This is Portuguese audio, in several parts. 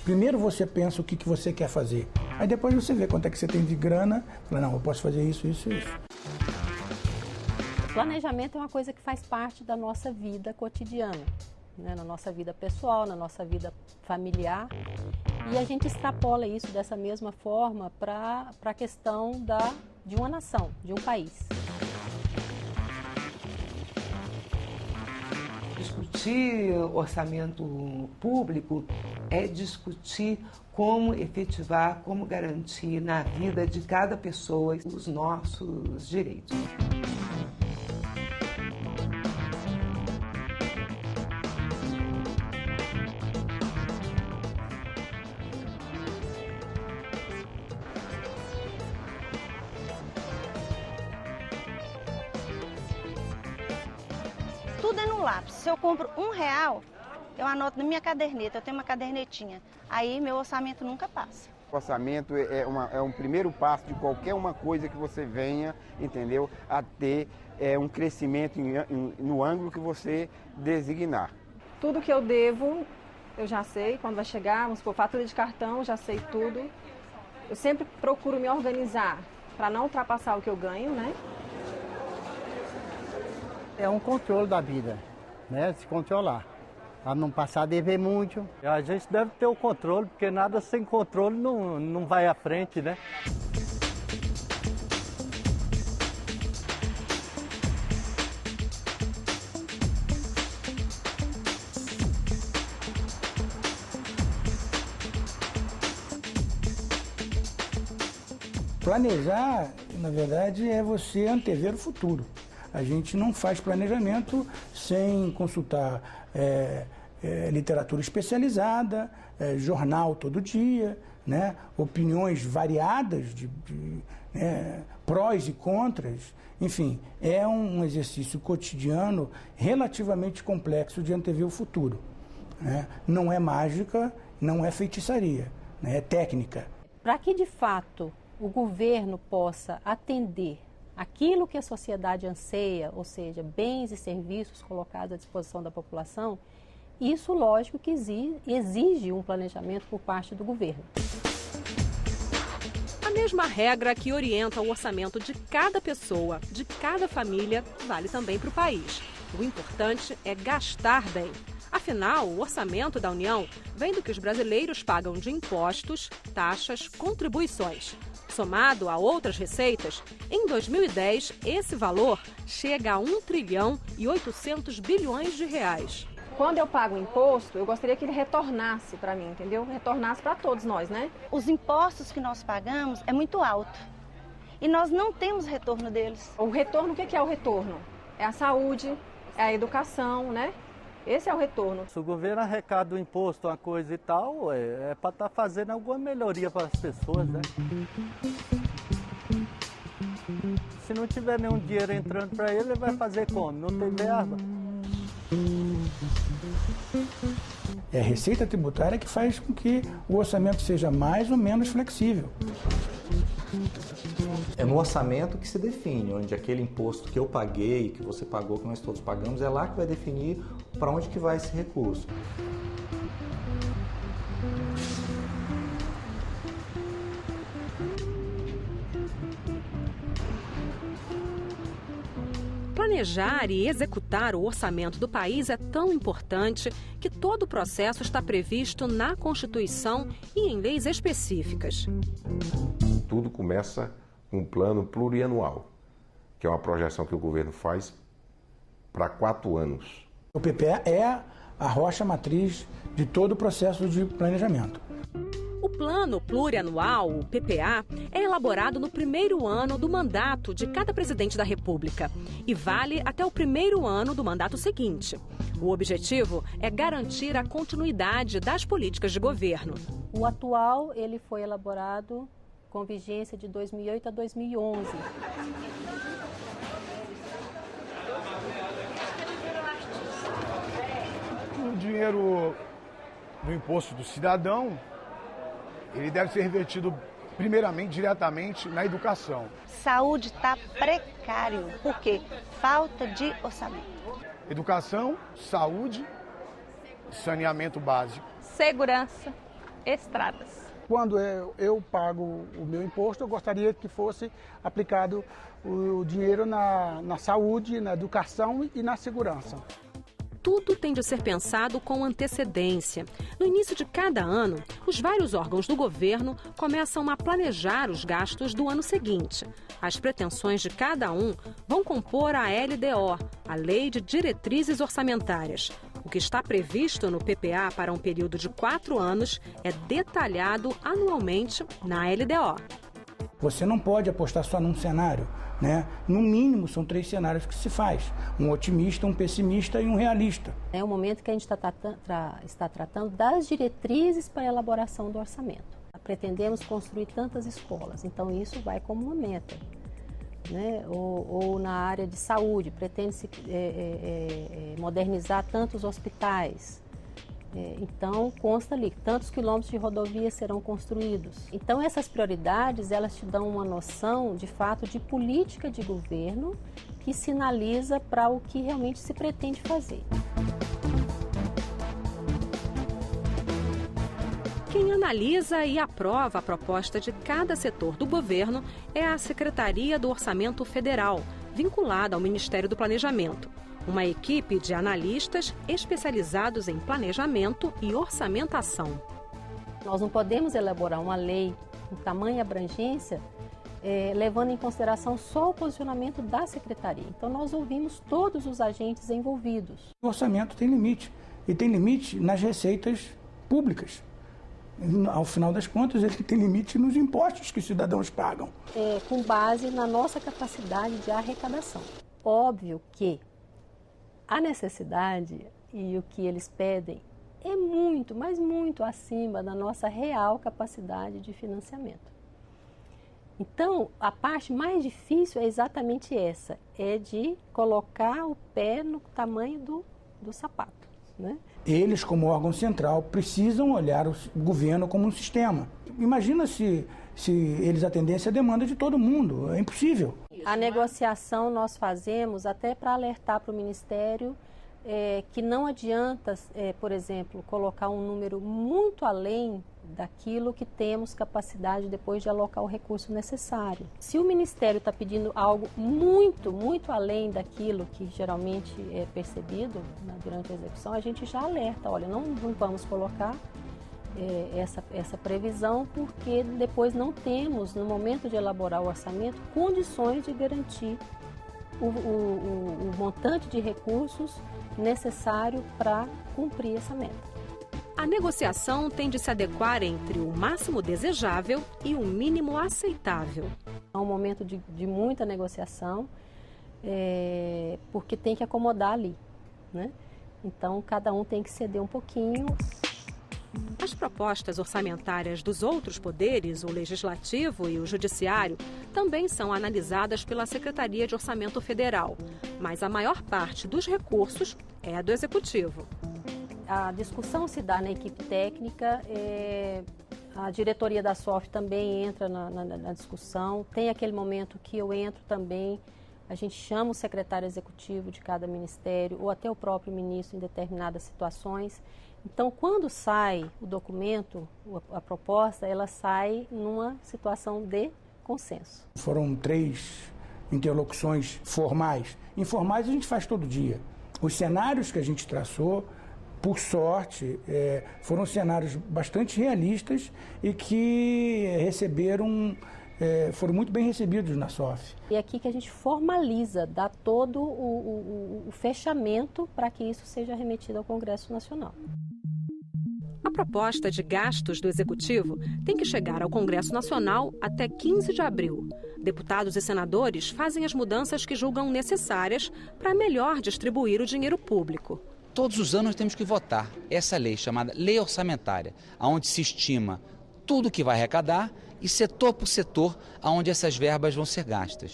Primeiro você pensa o que você quer fazer. Aí depois você vê quanto é que você tem de grana. Fala, não, eu posso fazer isso, isso e isso. Planejamento é uma coisa que faz parte da nossa vida cotidiana, né? Na nossa vida pessoal, na nossa vida familiar. E a gente extrapola isso dessa mesma forma para a questão de uma nação, de um país. Discutir orçamento público é discutir como efetivar, como garantir na vida de cada pessoa os nossos direitos. Tudo é no lápis. Se eu compro R$1, eu anoto na minha caderneta, eu tenho uma cadernetinha. Aí meu orçamento nunca passa. O orçamento é um primeiro passo de qualquer uma coisa que você venha, entendeu, a ter um crescimento no ângulo que você designar. Tudo que eu devo, eu já sei quando vai chegar, vamos supor, fatura de cartão, já sei tudo. Eu sempre procuro me organizar para não ultrapassar o que eu ganho, né? É um controle da vida, né? Se controlar, para não passar a dever muito. A gente deve ter o controle, porque nada sem controle não vai à frente, né? Planejar, na verdade, é você antever o futuro. A gente não faz planejamento sem consultar literatura especializada, jornal todo dia, né? Opiniões variadas, prós e contras. Enfim, é um exercício cotidiano relativamente complexo de antever o futuro, né? Não é mágica, não é feitiçaria, né? É técnica. Para que, de fato, o governo possa atender aquilo que a sociedade anseia, ou seja, bens e serviços colocados à disposição da população, isso, lógico, que exige um planejamento por parte do governo. A mesma regra que orienta o orçamento de cada pessoa, de cada família, vale também para o país. O importante é gastar bem. Afinal, o orçamento da União vem do que os brasileiros pagam de impostos, taxas, contribuições. Somado a outras receitas, em 2010, esse valor chega a 1 trilhão e 800 bilhões de reais. Quando eu pago imposto, eu gostaria que ele retornasse para mim, entendeu? Retornasse para todos nós, né? Os impostos que nós pagamos é muito alto e nós não temos retorno deles. O retorno, o que é o retorno? É a saúde, é a educação, né? Esse é o retorno. Se o governo arrecada o imposto, uma coisa e tal, é para estar fazendo alguma melhoria para as pessoas, né? Se não tiver nenhum dinheiro entrando para ele vai fazer como? Não tem verba. É a receita tributária que faz com que o orçamento seja mais ou menos flexível. É no orçamento que se define, onde aquele imposto que eu paguei, que você pagou, que nós todos pagamos, é lá que vai definir para onde que vai esse recurso. Planejar e executar o orçamento do país é tão importante que todo o processo está previsto na Constituição e em leis específicas. Tudo começa com um plano plurianual, que é uma projeção que o governo faz para 4 anos. O PPA é a rocha matriz de todo o processo de planejamento. O Plano Plurianual, o PPA, é elaborado no primeiro ano do mandato de cada presidente da República e vale até o primeiro ano do mandato seguinte. O objetivo é garantir a continuidade das políticas de governo. O atual, ele foi elaborado com vigência de 2008 a 2011. O dinheiro do imposto do cidadão, ele deve ser revertido primeiramente, diretamente na educação. Saúde está precário, por quê? Falta de orçamento. Educação, saúde, saneamento básico. Segurança. estradas. Quando eu pago o meu imposto, eu gostaria que fosse aplicado o dinheiro na saúde, na educação e na segurança. Tudo tem de ser pensado com antecedência. No início de cada ano, os vários órgãos do governo começam a planejar os gastos do ano seguinte. As pretensões de cada um vão compor a LDO, a Lei de Diretrizes Orçamentárias. O que está previsto no PPA para um período de 4 anos é detalhado anualmente na LDO. Você não pode apostar só num cenário, né? No mínimo, são 3 cenários que se faz. Um otimista, um pessimista e um realista. É o momento que a gente está tratando das diretrizes para a elaboração do orçamento. Pretendemos construir tantas escolas, então isso vai como uma meta. Né? Ou na área de saúde, pretende-se modernizar tantos hospitais. Então, consta ali, tantos quilômetros de rodovias serão construídos. Então, essas prioridades, elas te dão uma noção, de fato, de política de governo que sinaliza para o que realmente se pretende fazer. Quem analisa e aprova a proposta de cada setor do governo é a Secretaria do Orçamento Federal, vinculada ao Ministério do Planejamento. Uma equipe de analistas especializados em planejamento e orçamentação. Nós não podemos elaborar uma lei com tamanha abrangência levando em consideração só o posicionamento da Secretaria. Então, nós ouvimos todos os agentes envolvidos. O orçamento tem limite, e tem limite nas receitas públicas. Ao final das contas, ele tem limite nos impostos que os cidadãos pagam. Com base na nossa capacidade de arrecadação. Óbvio que a necessidade e o que eles pedem é muito, mas muito acima da nossa real capacidade de financiamento. Então, a parte mais difícil é exatamente essa, é de colocar o pé no tamanho do sapato, né? Eles, como órgão central, precisam olhar o governo como um sistema. Imagina se eles atendessem a demanda de todo mundo, é impossível. A negociação nós fazemos até para alertar para o Ministério que não adianta, por exemplo, colocar um número muito além daquilo que temos capacidade depois de alocar o recurso necessário. Se o Ministério está pedindo algo muito, muito além daquilo que geralmente é percebido durante a execução, a gente já alerta, olha, não vamos colocar essa previsão, porque depois não temos, no momento de elaborar o orçamento, condições de garantir o montante de recursos necessário para cumprir essa meta. A negociação tem de se adequar entre o máximo desejável e o mínimo aceitável. É um momento de muita negociação, porque tem que acomodar ali, né? Então, cada um tem que ceder um pouquinho. As propostas orçamentárias dos outros poderes, o Legislativo e o Judiciário, também são analisadas pela Secretaria de Orçamento Federal, mas a maior parte dos recursos é a do Executivo. A discussão se dá na equipe técnica, a diretoria da SOF também entra na discussão, tem aquele momento que eu entro também, a gente chama o secretário executivo de cada ministério ou até o próprio ministro em determinadas situações. Então, quando sai o documento, a proposta, ela sai numa situação de consenso. Foram 3 interlocuções formais. Informais a gente faz todo dia. Os cenários que a gente traçou, por sorte, foram cenários bastante realistas e que foram muito bem recebidos na SOF. E é aqui que a gente formaliza, dá todo o fechamento para que isso seja remetido ao Congresso Nacional. A proposta de gastos do Executivo tem que chegar ao Congresso Nacional até 15 de abril. Deputados e senadores fazem as mudanças que julgam necessárias para melhor distribuir o dinheiro público. Todos os anos temos que votar essa lei chamada Lei Orçamentária, onde se estima tudo que vai arrecadar e setor por setor aonde essas verbas vão ser gastas.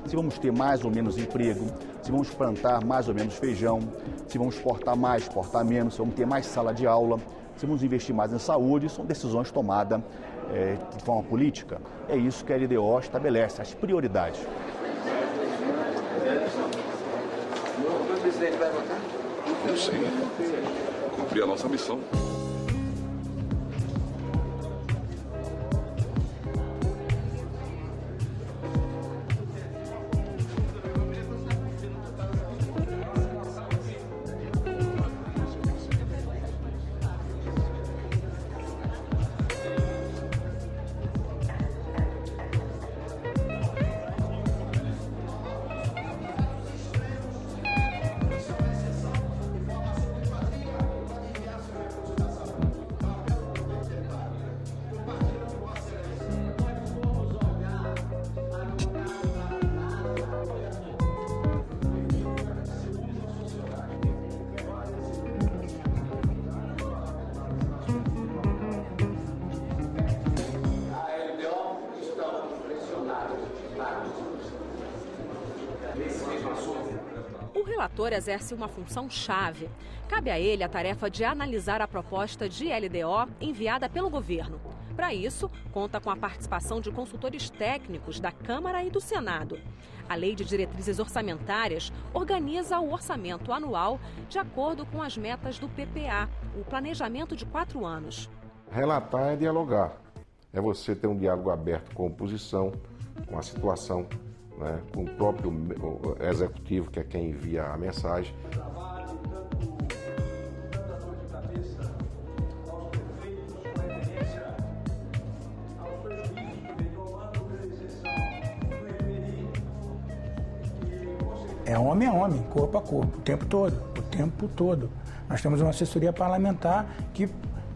Se vamos ter mais ou menos emprego, se vamos plantar mais ou menos feijão, se vamos exportar mais, exportar menos, se vamos ter mais sala de aula, se vamos investir mais em saúde, são decisões tomadas de forma política? É isso que a LDO estabelece, as prioridades. Não sei, cumprir a nossa missão. O relator exerce uma função chave. Cabe a ele a tarefa de analisar a proposta de LDO enviada pelo governo. Para isso, conta com a participação de consultores técnicos da Câmara e do Senado. A Lei de Diretrizes Orçamentárias organiza o orçamento anual de acordo com as metas do PPA, o planejamento de 4 anos. Relatar é dialogar. É você ter um diálogo aberto com a oposição, com a situação, né, com o próprio executivo, que é quem envia a mensagem. É homem a homem, corpo a corpo, o tempo todo. Nós temos uma assessoria parlamentar que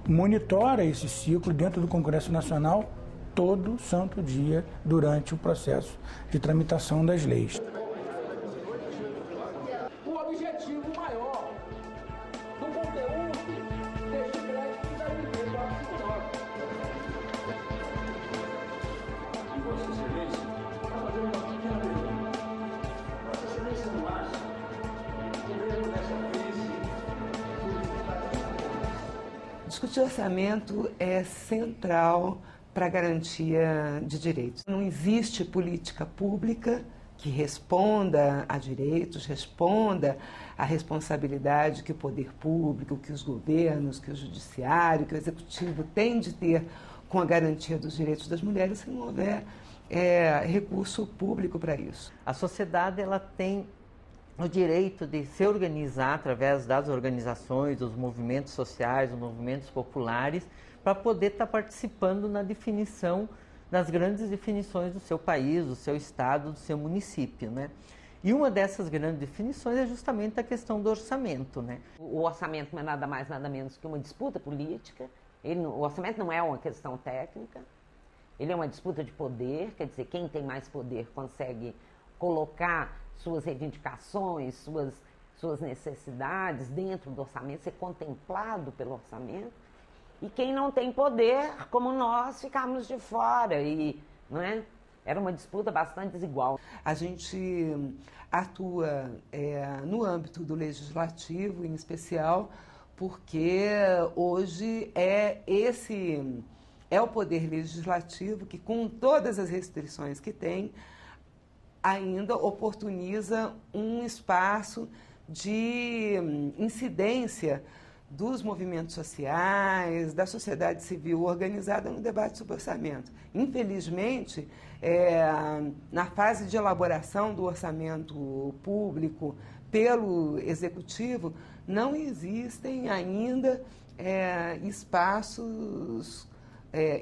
monitora esse ciclo dentro do Congresso Nacional todo santo dia durante o processo de tramitação das leis. O objetivo maior do conteúdo deste crédito está dividido no artigo 9. E Vossa Excelência, para fazer uma pequena pergunta. Vossa Excelência não acha que mesmo nessa crise... Discutir orçamento é central para a garantia de direitos. Não existe política pública que responda a direitos, responda à responsabilidade que o poder público, que os governos, que o judiciário, que o executivo tem de ter com a garantia dos direitos das mulheres se não houver recurso público para isso. A sociedade ela tem o direito de se organizar através das organizações, dos movimentos sociais, dos movimentos populares, para poder estar participando na definição das grandes definições do seu país, do seu estado, do seu município, né? E uma dessas grandes definições é justamente a questão do orçamento, né? O orçamento não é nada mais, nada menos que uma disputa política. O orçamento não é uma questão técnica, ele é uma disputa de poder, quer dizer, quem tem mais poder consegue colocar suas reivindicações, suas necessidades dentro do orçamento, ser contemplado pelo orçamento. E quem não tem poder, como nós, ficamos de fora. E, não é? Era uma disputa bastante desigual. A gente atua no âmbito do legislativo, em especial, porque hoje é o poder legislativo que, com todas as restrições que tem, ainda oportuniza um espaço de incidência dos movimentos sociais, da sociedade civil organizada no debate sobre orçamento. Infelizmente, na fase de elaboração do orçamento público pelo Executivo, não existem ainda espaços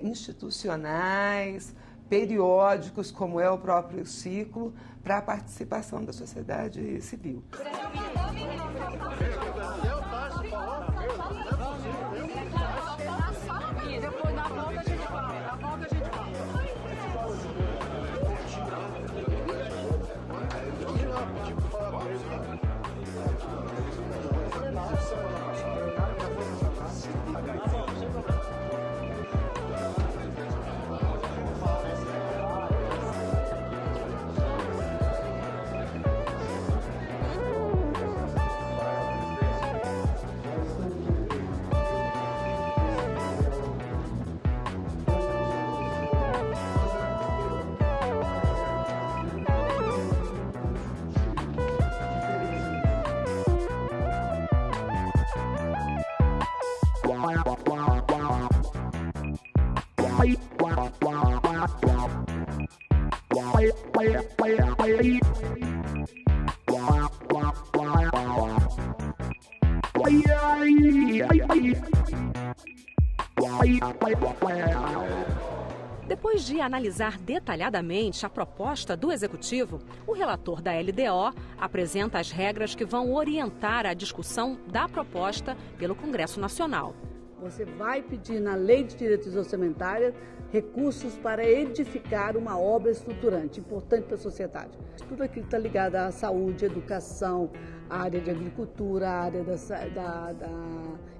institucionais, periódicos, como é o próprio ciclo, para a participação da sociedade civil. Depois de analisar detalhadamente a proposta do Executivo, o relator da LDO apresenta as regras que vão orientar a discussão da proposta pelo Congresso Nacional. Você vai pedir na Lei de Diretrizes Orçamentárias recursos para edificar uma obra estruturante, importante para a sociedade. Tudo aquilo que está ligado à saúde, educação, à área de agricultura, à área da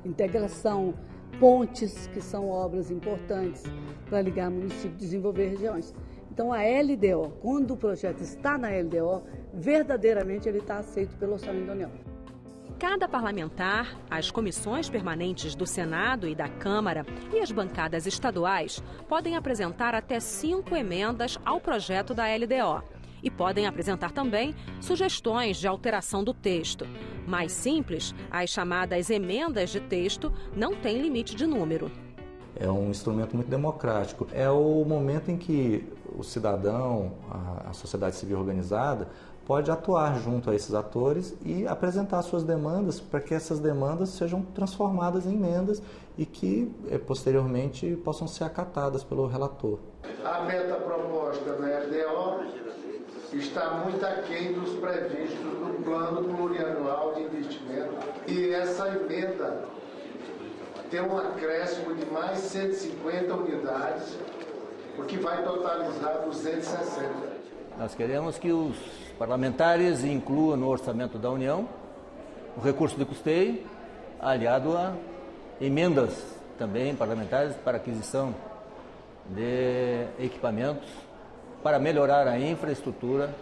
integração, pontes, que são obras importantes para ligar municípios e desenvolver regiões. Então a LDO, quando o projeto está na LDO, verdadeiramente ele está aceito pelo Orçamento da União. Cada parlamentar, as comissões permanentes do Senado e da Câmara e as bancadas estaduais podem apresentar até 5 emendas ao projeto da LDO. E podem apresentar também sugestões de alteração do texto. Mais simples, as chamadas emendas de texto não têm limite de número. É um instrumento muito democrático. É o momento em que o cidadão, a sociedade civil organizada, pode atuar junto a esses atores e apresentar suas demandas para que essas demandas sejam transformadas em emendas e que posteriormente possam ser acatadas pelo relator. A meta proposta na LDO está muito aquém dos previstos no Plano Plurianual de Investimento e essa emenda tem um acréscimo de mais 150 unidades, o que vai totalizar 260. Nós queremos que os parlamentares incluam no orçamento da União o recurso de custeio, aliado a emendas também parlamentares para aquisição de equipamentos para melhorar a infraestrutura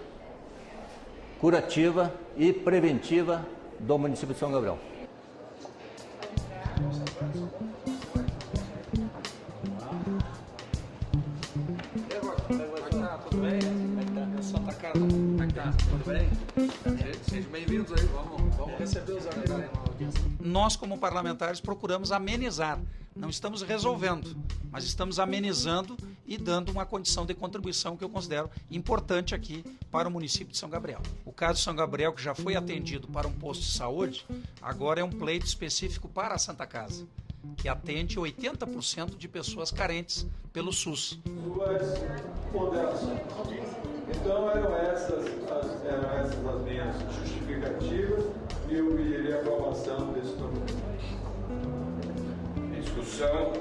curativa e preventiva do município de São Gabriel. Tudo bem? Como é que tá? Santa Casa, como é que tá? Tudo bem? Sejam bem-vindos aí, vamos receber os amigos aí na audiência. Nós, como parlamentares, procuramos amenizar. Não estamos resolvendo, mas estamos amenizando e dando uma condição de contribuição que eu considero importante aqui para o município de São Gabriel. O caso de São Gabriel, que já foi atendido para um posto de saúde, agora é um pleito específico para a Santa Casa, que atende 80% de pessoas carentes pelo SUS. Duas ponderações. Então eram essas as minhas justificativas e eu pediria a aprovação desse documento. Discussão.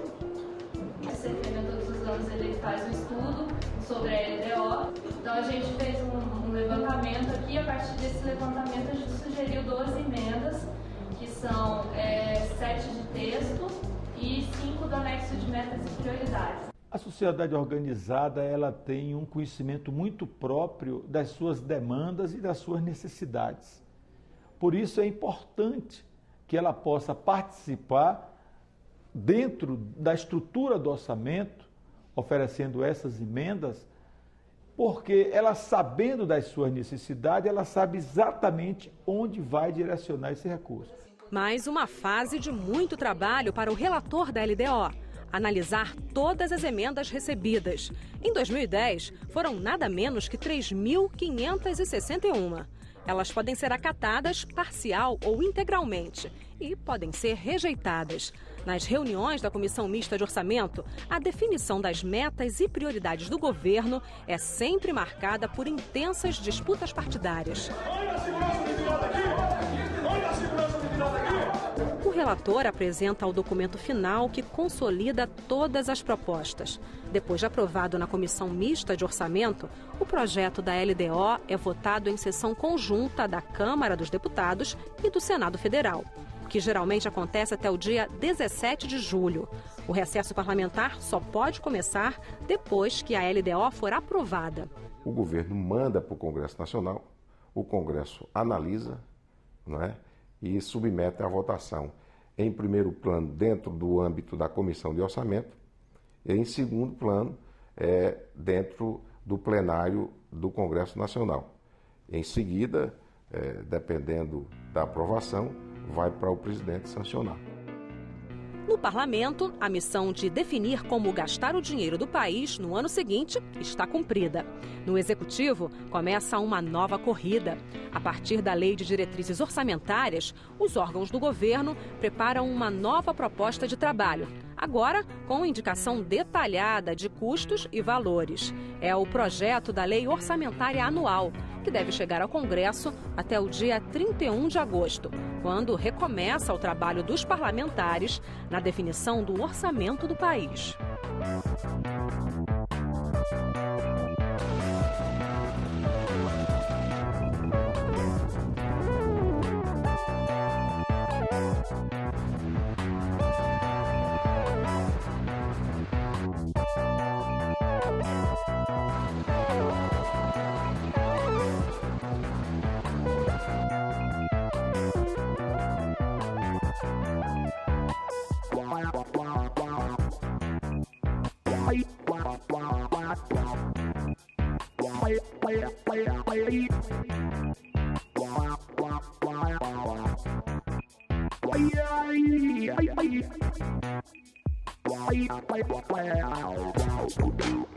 A CFM todos os anos ele faz um estudo sobre a LDO. Então a gente fez um levantamento aqui. A partir desse levantamento a gente sugeriu 12 emendas, que são 7 de texto e 5 do anexo de metas e prioridades. A sociedade organizada ela tem um conhecimento muito próprio das suas demandas e das suas necessidades. Por isso é importante que ela possa participar dentro da estrutura do orçamento, oferecendo essas emendas, porque ela, sabendo das suas necessidades, ela sabe exatamente onde vai direcionar esse recurso. Mais uma fase de muito trabalho para o relator da LDO. Analisar todas as emendas recebidas. Em 2010, foram nada menos que 3.561. Elas podem ser acatadas parcial ou integralmente e podem ser rejeitadas. Nas reuniões da Comissão Mista de Orçamento, a definição das metas e prioridades do governo é sempre marcada por intensas disputas partidárias. O relator apresenta o documento final que consolida todas as propostas. Depois de aprovado na Comissão Mista de Orçamento, o projeto da LDO é votado em sessão conjunta da Câmara dos Deputados e do Senado Federal, que geralmente acontece até o dia 17 de julho. O recesso parlamentar só pode começar depois que a LDO for aprovada. O governo manda para o Congresso Nacional, o Congresso analisa, não é? E submete à votação, em primeiro plano, dentro do âmbito da Comissão de Orçamento, e em segundo plano, dentro do plenário do Congresso Nacional. Em seguida, dependendo da aprovação, vai para o presidente sancionar. No parlamento, a missão de definir como gastar o dinheiro do país no ano seguinte está cumprida. No executivo, começa uma nova corrida. A partir da Lei de Diretrizes Orçamentárias, os órgãos do governo preparam uma nova proposta de trabalho, agora com indicação detalhada de custos e valores. É o projeto da Lei Orçamentária Anual, que deve chegar ao Congresso até o dia 31 de agosto, quando recomeça o trabalho dos parlamentares na definição do orçamento do país. Wow.